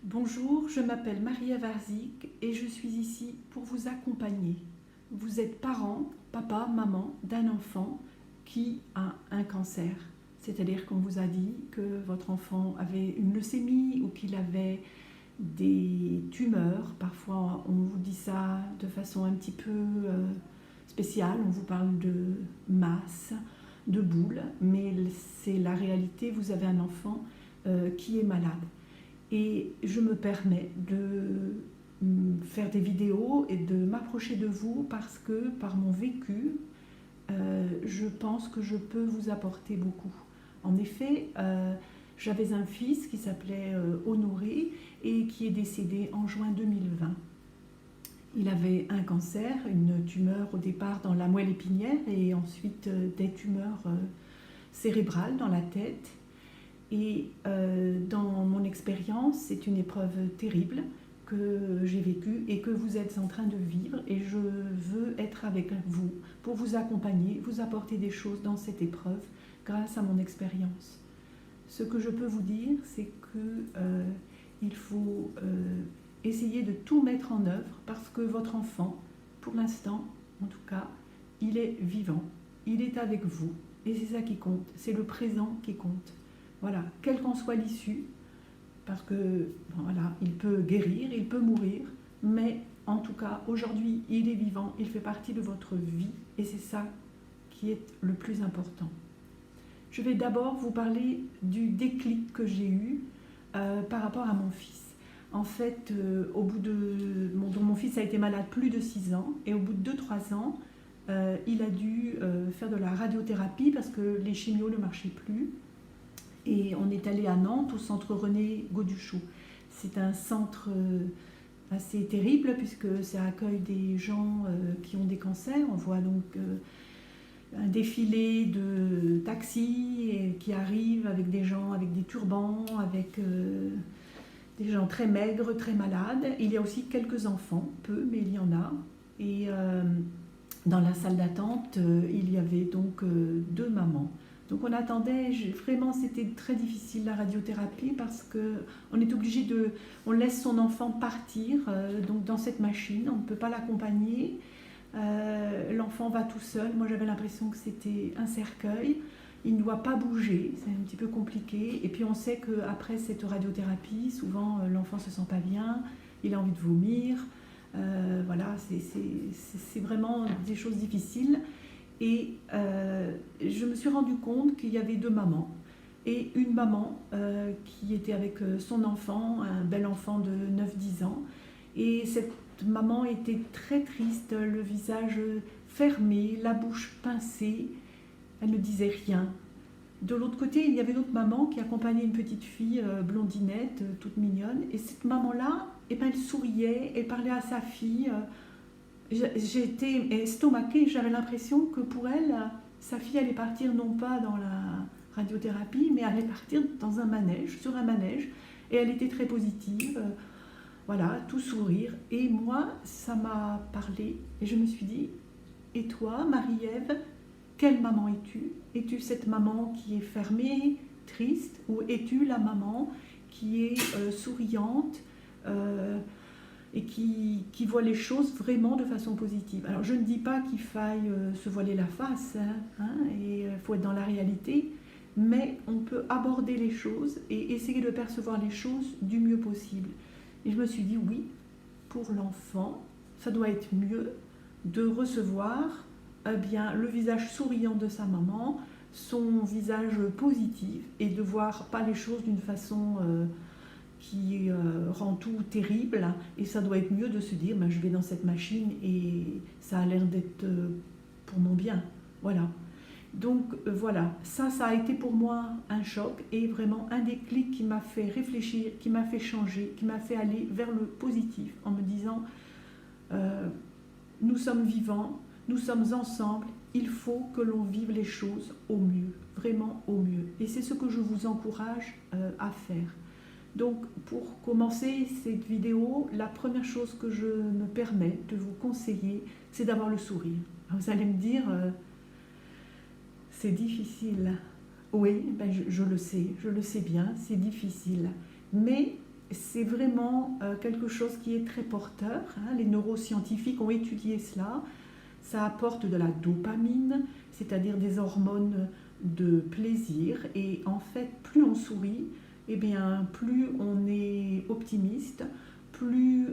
Bonjour, je m'appelle Maria Warzik et je suis ici pour vous accompagner. Vous êtes parent, papa, maman d'un enfant qui a un cancer. C'est-à-dire qu'on vous a dit que votre enfant avait une leucémie ou qu'il avait des tumeurs. Parfois, on vous dit ça de façon un petit peu spéciale. On vous parle de masse, de boules, mais c'est la réalité. Vous avez un enfant qui est malade. Et je me permets de faire des vidéos et de m'approcher de vous parce que par mon vécu, je pense que je peux vous apporter beaucoup. En effet, j'avais un fils qui s'appelait Honoré et qui est décédé en juin 2020. Il avait un cancer, une tumeur au départ dans la moelle épinière et ensuite des tumeurs cérébrales dans la tête. Et dans mon expérience, c'est une épreuve terrible que j'ai vécue et que vous êtes en train de vivre. Et je veux être avec vous pour vous accompagner, vous apporter des choses dans cette épreuve grâce à mon expérience. Ce que je peux vous dire, c'est qu'il faut essayer de tout mettre en œuvre parce que votre enfant, pour l'instant, en tout cas, il est vivant, il est avec vous. Et c'est ça qui compte, c'est le présent qui compte. Voilà, quelle qu'en soit l'issue, parce que voilà, il peut guérir, il peut mourir, mais en tout cas, aujourd'hui, il est vivant, il fait partie de votre vie, et c'est ça qui est le plus important. Je vais d'abord vous parler du déclic que j'ai eu par rapport à mon fils. En fait, mon fils a été malade plus de 6 ans, et au bout de 2-3 ans, il a dû faire de la radiothérapie parce que les chimios ne marchaient plus. Et on est allé à Nantes, au centre René Gauduchot. C'est un centre assez terrible puisque ça accueille des gens qui ont des cancers. On voit donc un défilé de taxis qui arrivent avec des gens avec des turbans, avec des gens très maigres, très malades. Il y a aussi quelques enfants, peu, mais il y en a. Et dans la salle d'attente, il y avait donc 2 mamans. Donc on attendait, vraiment c'était très difficile la radiothérapie parce qu'on est obligé on laisse son enfant partir donc dans cette machine, on ne peut pas l'accompagner, l'enfant va tout seul, moi j'avais l'impression que c'était un cercueil, il ne doit pas bouger, c'est un petit peu compliqué, et puis on sait qu'après cette radiothérapie, souvent l'enfant ne se sent pas bien, il a envie de vomir, voilà, c'est vraiment des choses difficiles. Et je me suis rendu compte qu'il y avait 2 mamans. Et une maman qui était avec son enfant, un bel enfant de 9-10 ans. Et cette maman était très triste, le visage fermé, la bouche pincée. Elle ne disait rien. De l'autre côté, il y avait une autre maman qui accompagnait une petite fille blondinette, toute mignonne. Et cette maman-là, elle souriait, elle parlait à sa fille. J'étais estomaquée, j'avais l'impression que pour elle, sa fille allait partir non pas dans la radiothérapie, mais allait partir dans un manège, sur un manège, et elle était très positive, voilà, tout sourire. Et moi, ça m'a parlé, et je me suis dit, et toi, Marie-Ève, quelle maman es-tu? Es-tu cette maman qui est fermée, triste, ou es-tu la maman qui est souriante, et qui voit les choses vraiment de façon positive. Alors je ne dis pas qu'il faille se voiler la face, et il faut être dans la réalité, mais on peut aborder les choses et essayer de percevoir les choses du mieux possible. Et je me suis dit oui, pour l'enfant, ça doit être mieux de recevoir bien, le visage souriant de sa maman, son visage positif, et de voir pas les choses d'une façon qui rend tout terrible, et ça doit être mieux de se dire je vais dans cette machine et ça a l'air d'être pour mon bien, voilà. Donc voilà, ça a été pour moi un choc et vraiment un déclic qui m'a fait réfléchir, qui m'a fait changer, qui m'a fait aller vers le positif en me disant nous sommes vivants, nous sommes ensemble, il faut que l'on vive les choses au mieux, vraiment au mieux, et c'est ce que je vous encourage à faire. Donc pour commencer cette vidéo, la première chose que je me permets de vous conseiller, c'est d'avoir le sourire. Alors vous allez me dire, c'est difficile. Oui, je le sais bien, c'est difficile. Mais c'est vraiment quelque chose qui est très porteur. Hein. Les neuroscientifiques ont étudié cela. Ça apporte de la dopamine, c'est-à-dire des hormones de plaisir. Et en fait, plus on sourit, eh bien, plus on est optimiste, plus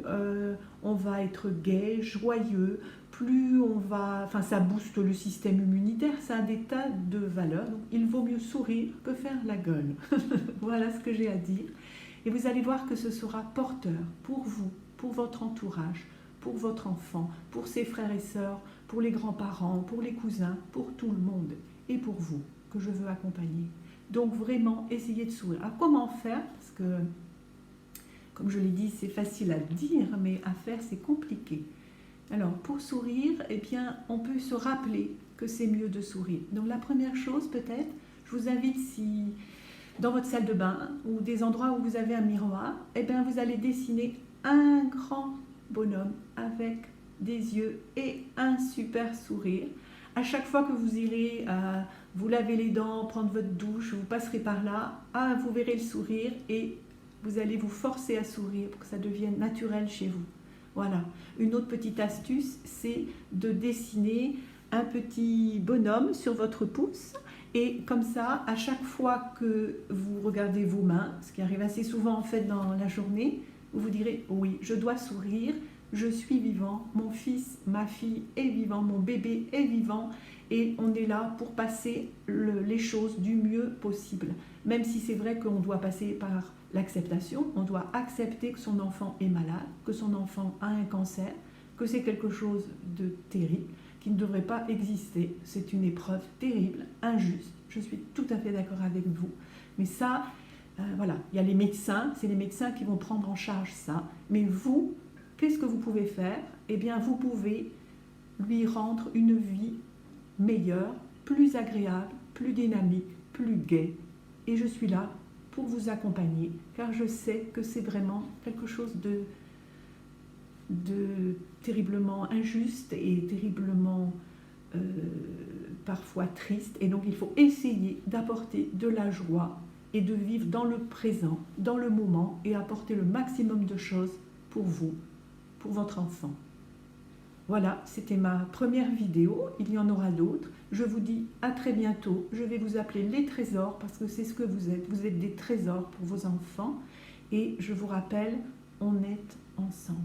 on va être gai, joyeux, plus on va... Enfin, ça booste le système immunitaire, ça a des tas de valeurs. Donc, il vaut mieux sourire que faire la gueule. Voilà ce que j'ai à dire. Et vous allez voir que ce sera porteur pour vous, pour votre entourage, pour votre enfant, pour ses frères et sœurs, pour les grands-parents, pour les cousins, pour tout le monde et pour vous que je veux accompagner. Donc vraiment, essayez de sourire. Alors comment faire? Parce que, comme je l'ai dit, c'est facile à dire, mais à faire, c'est compliqué. Alors, pour sourire, eh bien, on peut se rappeler que c'est mieux de sourire. Donc la première chose, peut-être, je vous invite, si dans votre salle de bain ou des endroits où vous avez un miroir, eh bien, vous allez dessiner un grand bonhomme avec des yeux et un super sourire. À chaque fois que vous irez vous laver les dents, prendre votre douche, vous passerez par là, vous verrez le sourire et vous allez vous forcer à sourire pour que ça devienne naturel chez vous. Voilà. Une autre petite astuce, c'est de dessiner un petit bonhomme sur votre pouce. Et comme ça, à chaque fois que vous regardez vos mains, ce qui arrive assez souvent en fait dans la journée, vous vous direz « Oui, je dois sourire, je suis vivant, mon fils, ma fille est vivant, mon bébé est vivant. » Et on est là pour passer les choses du mieux possible. Même si c'est vrai qu'on doit passer par l'acceptation, on doit accepter que son enfant est malade, que son enfant a un cancer, que c'est quelque chose de terrible, qui ne devrait pas exister. C'est une épreuve terrible, injuste. Je suis tout à fait d'accord avec vous. Mais ça, voilà, il y a les médecins, c'est les médecins qui vont prendre en charge ça. Mais vous, qu'est-ce que vous pouvez faire? Eh bien, vous pouvez lui rendre une vie meilleure, plus agréable, plus dynamique, plus gaie. Et je suis là pour vous accompagner, car je sais que c'est vraiment quelque chose de terriblement injuste et terriblement parfois triste. Et donc il faut essayer d'apporter de la joie et de vivre dans le présent, dans le moment, et apporter le maximum de choses pour vous, pour votre enfant. Voilà, c'était ma première vidéo, il y en aura d'autres. Je vous dis à très bientôt. Je vais vous appeler les trésors parce que c'est ce que vous êtes des trésors pour vos enfants. Et je vous rappelle, on est ensemble.